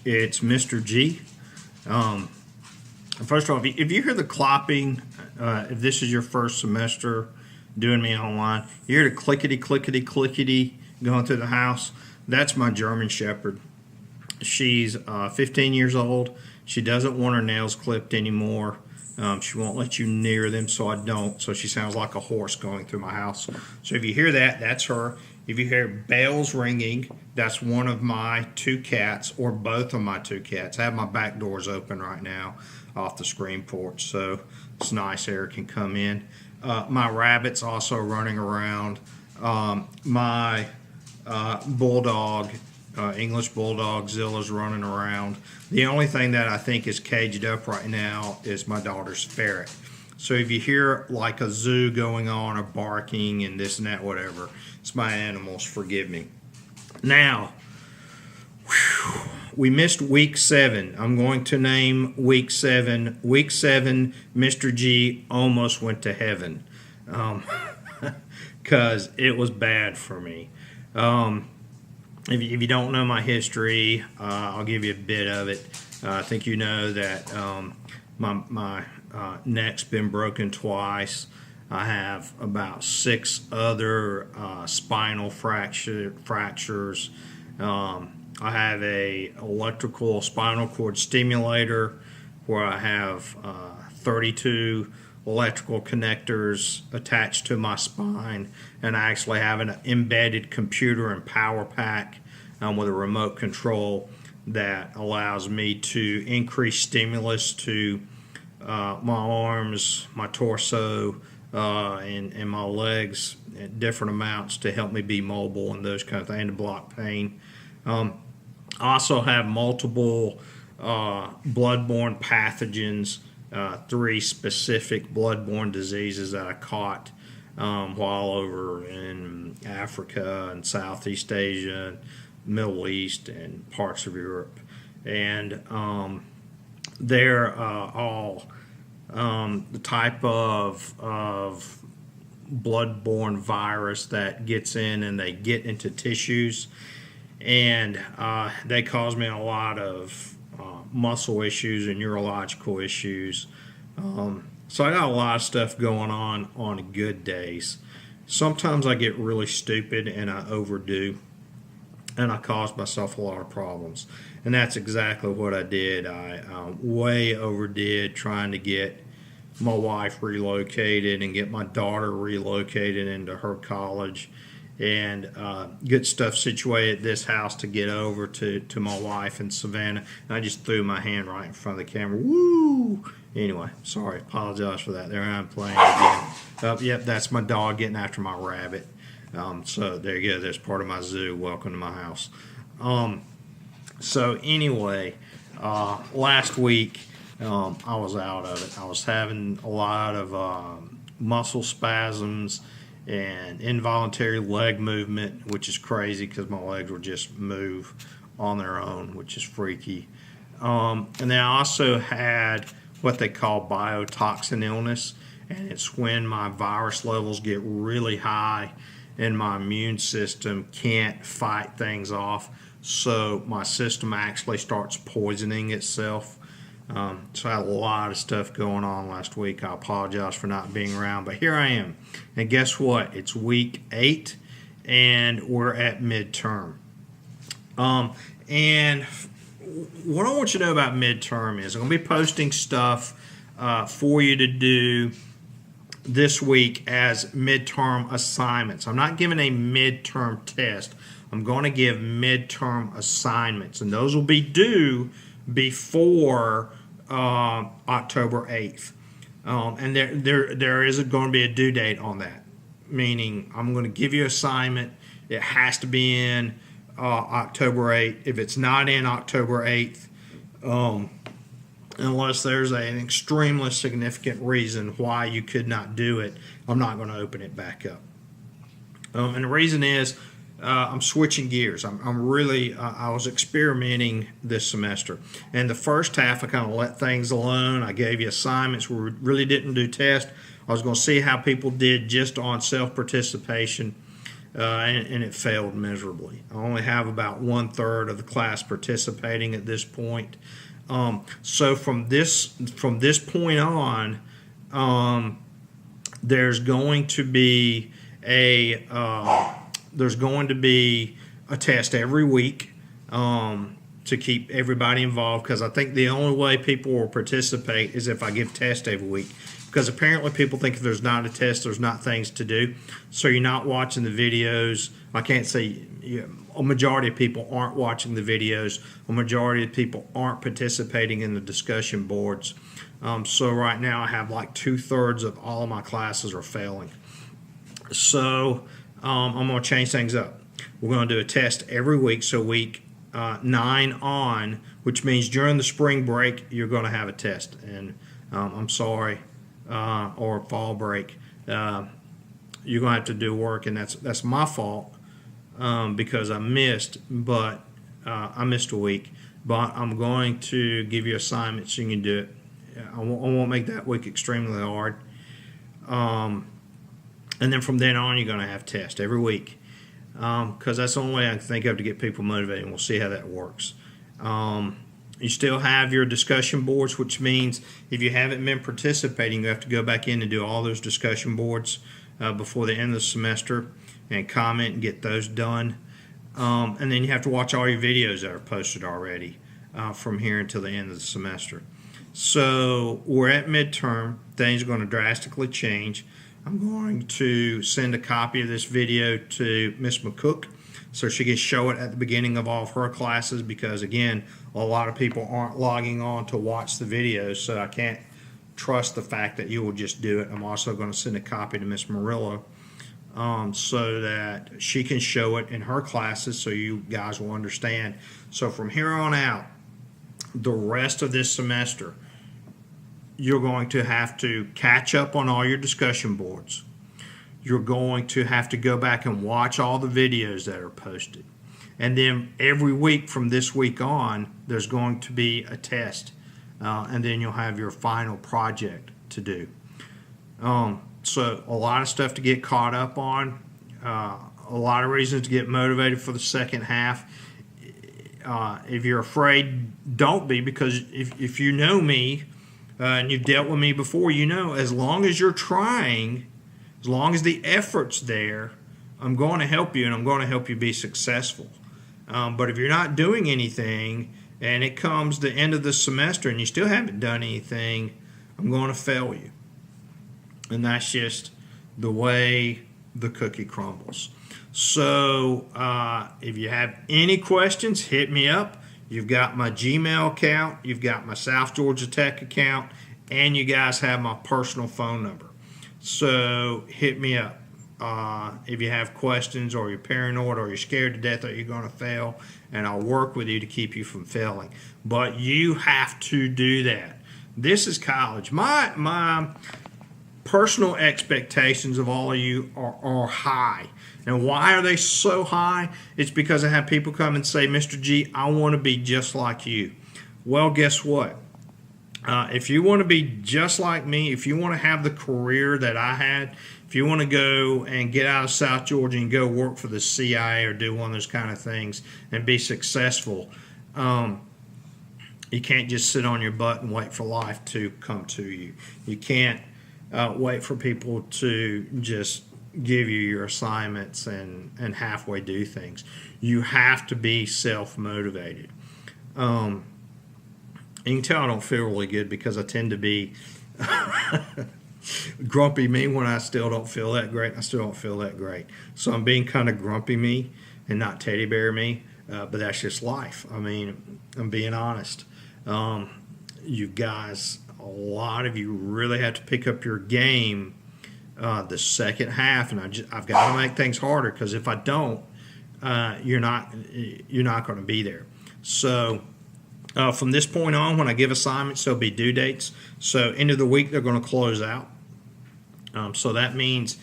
It's Mr. G. First of all, if you hear the clopping, if this is your first semester doing me online, you hear the clickety, clickety, clickety going through the house. That's my German Shepherd. She's 15 years old. She doesn't want her nails clipped anymore. She won't let you near them, so I don't. So she sounds like a horse going through my house. So if you hear that, that's her. If you hear bells ringing, that's one of my two cats, or both of my two cats. I have my back doors open right now off the screen porch, so it's nice air can come in. My rabbit's also running around. My bulldog, English bulldog Zilla's running around. The only thing that I think is caged up right now is my daughter's ferret. So if you hear like a zoo going on or barking and this and that, whatever, it's my animals, forgive me. Now, we missed week 7. I'm going to name week 7. Week 7, Mr. G almost went to heaven because it was bad for me. If you don't know my history, I'll give you a bit of it. I think you know that my neck's been broken twice. I have about 6 other spinal fractures. I have a electrical spinal cord stimulator where I have 32 electrical connectors attached to my spine, and I actually have an embedded computer and power pack with a remote control that allows me to increase stimulus to my arms, my torso, and my legs at different amounts to help me be mobile and those kind of things, and to block pain. I also have multiple bloodborne pathogens, 3 specific bloodborne diseases that I caught while over in Africa and Southeast Asia, Middle East, and parts of Europe. And they're all the type of bloodborne virus that gets in and they get into tissues, and they cause me a lot of muscle issues and neurological issues. So I got a lot of stuff going on good days. Sometimes I get really stupid and I overdo, and I cause myself a lot of problems. And that's exactly what I did. I way overdid trying to get my wife relocated and get my daughter relocated into her college, and get stuff situated at this house to get over to my wife in Savannah. And I just threw my hand right in front of the camera. Woo! Anyway, sorry, apologize for that. There I am playing again. Yep, that's my dog getting after my rabbit. So there you go. There's part of my zoo. Welcome to my house. So anyway, last week I was out of it. I was having a lot of muscle spasms and involuntary leg movement, which is crazy because my legs will just move on their own, which is freaky. And then I also had what they call biotoxin illness, and it's when my virus levels get really high and my immune system can't fight things off, so my system actually starts poisoning itself. So I had a lot of stuff going on last week. I apologize for not being around, but here I am. And guess what? It's week 8, and we're at midterm. And what I want you to know about midterm is I'm going to be posting stuff for you to do this week as midterm assignments. I'm not giving a midterm test. I'm going to give midterm assignments, and those will be due before October 8th. And there is going to be a due date on that, meaning I'm going to give you an assignment. It has to be in October 8th. If it's not in October 8th, unless there's an extremely significant reason why you could not do it, I'm not going to open it back up. And the reason is I'm switching gears. I was experimenting this semester. And the first half, I kind of let things alone. I gave you assignments. We really didn't do tests. I was going to see how people did just on self-participation. and it failed miserably. I only have about 1/3 of the class participating at this point. So from this point on, there's going to be a test every week to keep everybody involved, because I think the only way people will participate is if I give tests every week, because apparently people think if there's not a test, there's not things to do. So you're not watching the videos. I can't say a majority of people aren't watching the videos. A majority of people aren't participating in the discussion boards. So right now I have like 2/3 of all of my classes are failing. So I'm going to change things up. We're going to do a test every week. So week 9 on, which means during the spring break you're going to have a test. And I'm sorry, or fall break, you're going to have to do work, and that's my fault because I missed. But I missed a week. But I'm going to give you assignments so you can do it. I won't make that week extremely hard. And then from then on, you're going to have tests every week, because that's the only way I can think of to get people motivated, and we'll see how that works. You still have your discussion boards, which means if you haven't been participating, you have to go back in and do all those discussion boards before the end of the semester and comment and get those done. And then you have to watch all your videos that are posted already from here until the end of the semester. So we're at midterm. Things are going to drastically change. I'm going to send a copy of this video to Miss McCook so she can show it at the beginning of all of her classes, because again, a lot of people aren't logging on to watch the videos, so I can't trust the fact that you will just do it. I'm also going to send a copy to Miss Murillo so that she can show it in her classes so you guys will understand. So from here on out, the rest of this semester, you're going to have to catch up on all your discussion boards. You're going to have to go back and watch all the videos that are posted. And then every week from this week on, there's going to be a test. And then you'll have your final project to do. So a lot of stuff to get caught up on. A lot of reasons to get motivated for the second half. If you're afraid, don't be, because if you know me, and you've dealt with me before, you know, as long as you're trying, as long as the effort's there, I'm going to help you, and I'm going to help you be successful. But if you're not doing anything and it comes the end of the semester and you still haven't done anything, I'm going to fail you. And that's just the way the cookie crumbles. So if you have any questions, hit me up. You've got my Gmail account, you've got my South Georgia Tech account, and you guys have my personal phone number. So hit me up if you have questions, or you're paranoid, or you're scared to death that you're going to fail, and I'll work with you to keep you from failing. But you have to do that. This is college. My personal expectations of all of you are high. And why are they so high? It's because I have people come and say, Mr. G, I want to be just like you. Well, guess what? If you want to be just like me, if you want to have the career that I had, if you want to go and get out of South Georgia and go work for the CIA or do one of those kind of things and be successful, you can't just sit on your butt and wait for life to come to you. You can't wait for people to just give you your assignments and halfway do things. You have to be self-motivated. You can tell I don't feel really good because I tend to be grumpy me when I still don't feel that great. I still don't feel that great. So I'm being kind of grumpy me and not teddy bear me, but that's just life. I mean, I'm being honest. You guys, a lot of you really have to pick up your game the second half, and I've got to make things harder, because if I don't, you're not going to be there. So from this point on, when I give assignments, there'll be due dates. So end of the week, they're going to close out. So that means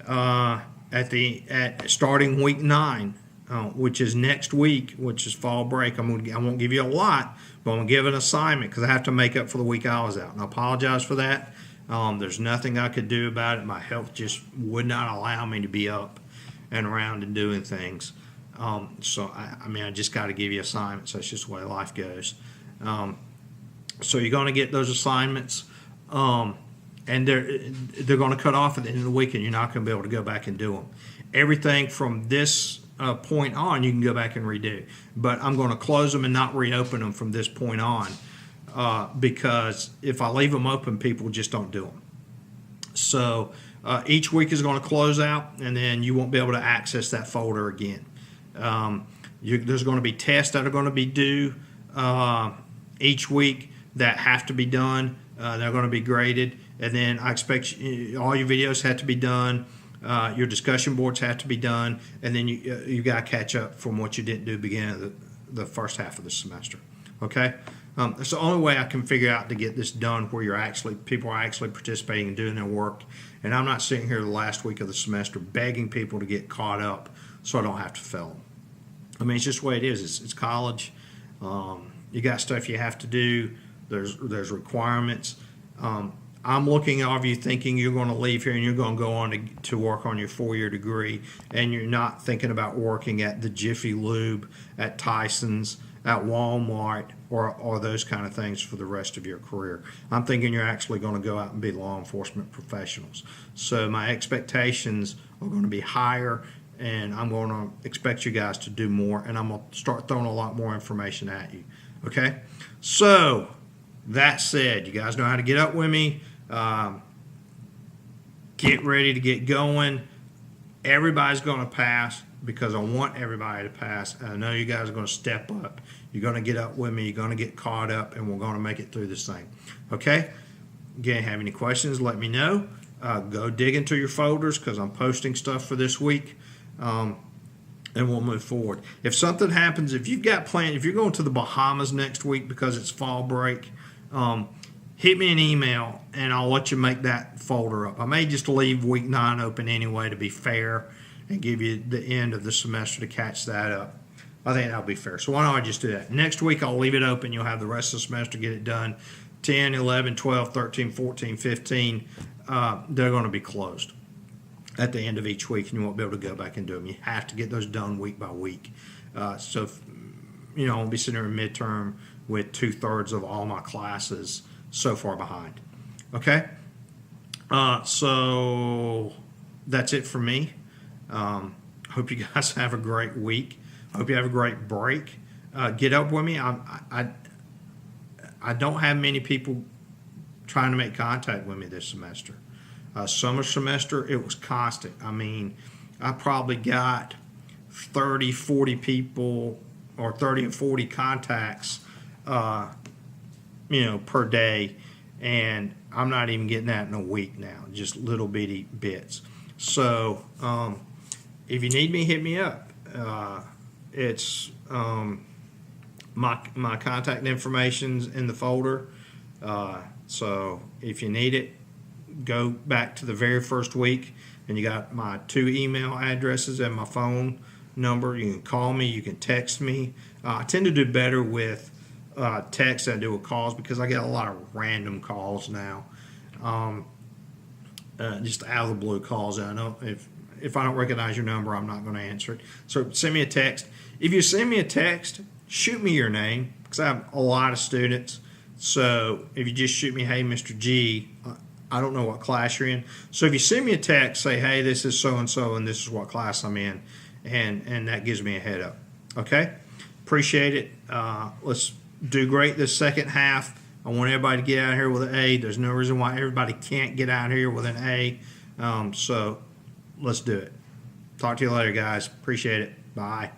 at starting week 9, which is next week, which is fall break, I won't give you a lot, but I'm going to give an assignment because I have to make up for the week I was out. And I apologize for that. There's nothing I could do about it. My health just would not allow me to be up and around and doing things. So I mean, I just got to give you assignments. That's just the way life goes. So you're going to get those assignments, and they're going to cut off at the end of the week, and you're not going to be able to go back and do them. Everything from this point on, you can go back and redo. But I'm going to close them and not reopen them from this point on, because if I leave them open, people just don't do them. So each week is going to close out, and then you won't be able to access that folder again. There's going to be tests that are going to be due each week that have to be done. They're going to be graded, and then I expect all your videos have to be done. Your discussion boards have to be done, and then you got to catch up from what you didn't do beginning of the first half of the semester. Okay, that's the only way I can figure out to get this done, where people are actually participating and doing their work, and I'm not sitting here the last week of the semester begging people to get caught up so I don't have to fail them. I mean, it's just the way it is. It's college. You got stuff you have to do. There's requirements. I'm looking at you thinking you're going to leave here and you're going to go on to work on your 4-year degree, and you're not thinking about working at the Jiffy Lube, at Tyson's, at Walmart, or those kind of things for the rest of your career. I'm thinking you're actually going to go out and be law enforcement professionals. So my expectations are going to be higher, and I'm going to expect you guys to do more, and I'm going to start throwing a lot more information at you. Okay? So that said, you guys know how to get up with me. Get ready to get going. Everybody's going to pass, because I want everybody to pass. And I know you guys are going to step up. You're going to get up with me. You're going to get caught up, and we're going to make it through this thing. Okay? Again, have any questions, let me know. Go dig into your folders, because I'm posting stuff for this week. And we'll move forward. If something happens, if you've got plans, if you're going to the Bahamas next week because it's fall break, hit me an email and I'll let you make that folder up. I may just leave week 9 open anyway to be fair and give you the end of the semester to catch that up. I think that'll be fair. So why don't I just do that? Next week I'll leave it open. You'll have the rest of the semester to get it done. 10, 11, 12, 13, 14, 15, they're going to be closed at the end of each week, and you won't be able to go back and do them. You have to get those done week by week. So, I'll be sitting there in midterm with 2/3 of all my classes so far behind. Okay? So that's it for me. Hope you guys have a great week. Hope you have a great break. Get up with me. I don't have many people trying to make contact with me this semester. Summer semester, it was constant. I mean, I probably got 30, 40 people, or 30 and 40 contacts, per day, and I'm not even getting that in a week now, just little bitty bits. So if you need me, hit me up. It's my contact information's in the folder, so if you need it, go back to the very first week, and you got my 2 email addresses and my phone number. You can call me, you can text me. I tend to do better with text than I do with calls, because I get a lot of random calls now, just out of the blue calls. I know if I don't recognize your number, I'm not going to answer it. So send me a text. If you send me a text, shoot me your name, because I have a lot of students. So if you just shoot me, hey, Mr. G, I don't know what class you're in. So if you send me a text, say, hey, this is so-and-so, and this is what class I'm in, and that gives me a head up. Okay? Appreciate it. Let's do great this second half. I want everybody to get out of here with an A. There's no reason why everybody can't get out of here with an A. So let's do it. Talk to you later, guys. Appreciate it. Bye.